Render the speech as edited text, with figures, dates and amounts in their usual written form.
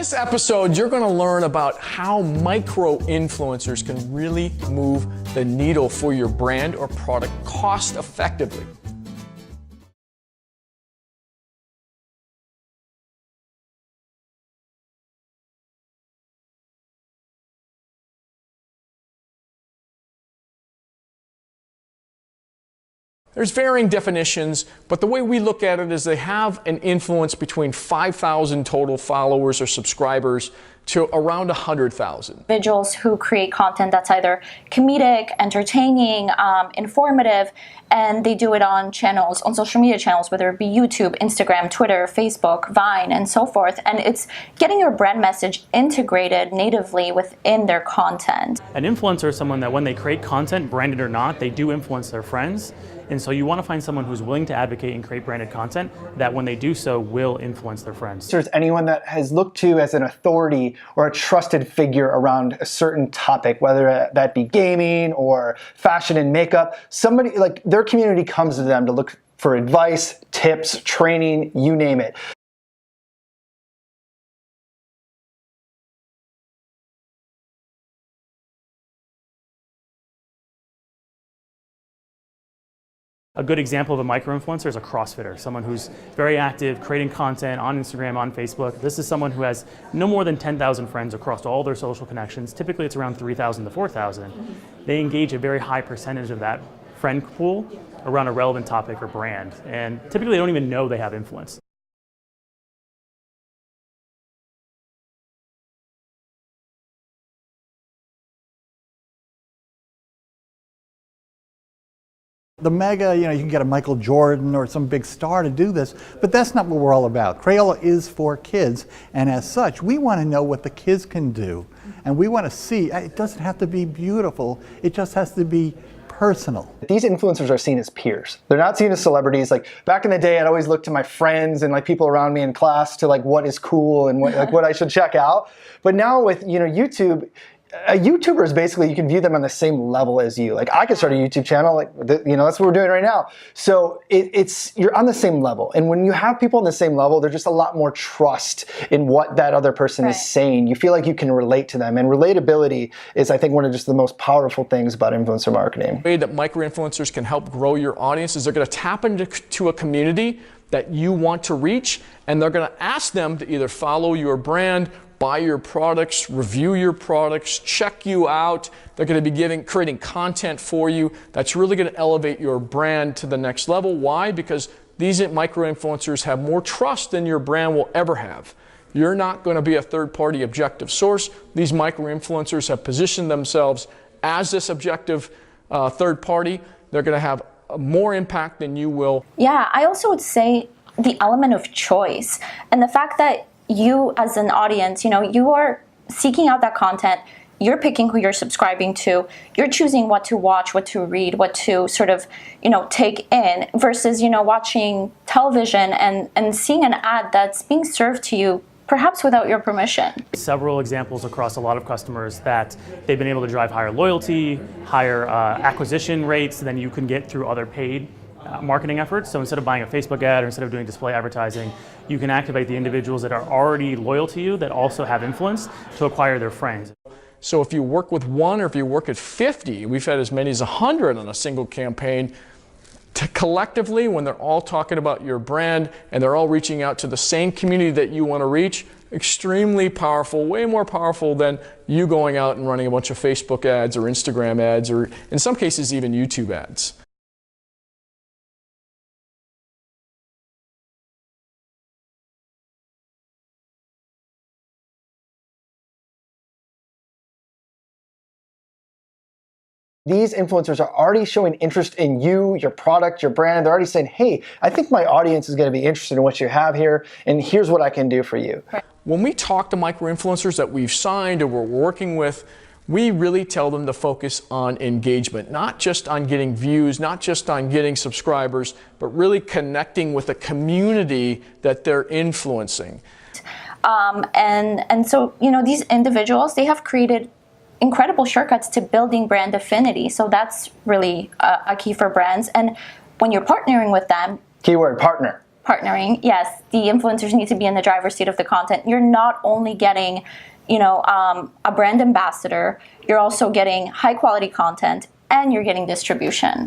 this episode, you're going to learn about how micro-influencers can really move the needle for your brand or product cost effectively. There's varying definitions, but the way we look at it is they have an influence between 5,000 total followers or subscribers to around 100,000. Individuals who create content that's either comedic, entertaining, informative, and they do it on channels, on social media channels, whether it be YouTube, Instagram, Twitter, Facebook, Vine, and so forth. And it's getting your brand message integrated natively within their content. An influencer is someone that when they create content, branded or not, they do influence their friends. And so you want to find someone who's willing to advocate and create branded content that when they do so will influence their friends. There's anyone that has looked to as an authority or a trusted figure around a certain topic, whether that be gaming or fashion and makeup. Somebody, like, their community comes to them to look for advice, tips, training, you name it. A good example of a micro-influencer is a CrossFitter, someone who's very active, creating content on Instagram, on Facebook. This is someone who has no more than 10,000 friends across all their social connections. Typically it's around 3,000 to 4,000. They engage a very high percentage of that friend pool around a relevant topic or brand. And typically they don't even know they have influence. The mega, you can get a Michael Jordan or some big star to do this, but that's not what we're all about. Crayola is for kids, and as such, we want to know what the kids can do. And we want to see, it doesn't have to be beautiful, it just has to be personal. These influencers are seen as peers. They're not seen as celebrities. Like back in the day, I'd always look to my friends and like people around me in class to like what is cool and what I should check out. But now with YouTube, a YouTuber is basically, you can view them on the same level as you. Like I could start a YouTube channel, like that's what we're doing right now. So you're on the same level. And when you have people on the same level, there's just a lot more trust in what that other person is saying. You feel like you can relate to them. And relatability is, I think, one of just the most powerful things about influencer marketing. The way that micro-influencers can help grow your audience is they're going to tap into a community that you want to reach, and they're going to ask them to either follow your brand, buy your products, review your products, check you out. They're going to be creating content for you that's really going to elevate your brand to the next level. Why? Because these micro-influencers have more trust than your brand will ever have. You're not going to be a third-party objective source. These micro-influencers have positioned themselves as this objective third party. They're going to have more impact than you will. Yeah, I also would say the element of choice and the fact that you as an audience, you are seeking out that content, you're picking who you're subscribing to, you're choosing what to watch, what to read, what to sort of, take in versus, watching television and seeing an ad that's being served to you perhaps without your permission. Several examples across a lot of customers that they've been able to drive higher loyalty, higher acquisition rates than you can get through other paid marketing efforts. So instead of buying a Facebook ad or instead of doing display advertising, you can activate the individuals that are already loyal to you that also have influence to acquire their friends. So if you work with one or if you work at 50, we've had as many as 100 on a single campaign, collectively, when they're all talking about your brand and they're all reaching out to the same community that you want to reach, extremely powerful, way more powerful than you going out and running a bunch of Facebook ads or Instagram ads or in some cases even YouTube ads. These influencers are already showing interest in you, your product, your brand. They're already saying, hey, I think my audience is going to be interested in what you have here, and here's what I can do for you. When we talk to micro-influencers that we've signed or we're working with, we really tell them to focus on engagement, not just on getting views, not just on getting subscribers, but really connecting with a community that they're influencing. And so, these individuals, they have created incredible shortcuts to building brand affinity. So that's really a key for brands. And when you're partnering with them, keyword partner. partnering, yes, the influencers need to be in the driver's seat of the content. You're not only getting, a brand ambassador, you're also getting high quality content and you're getting distribution.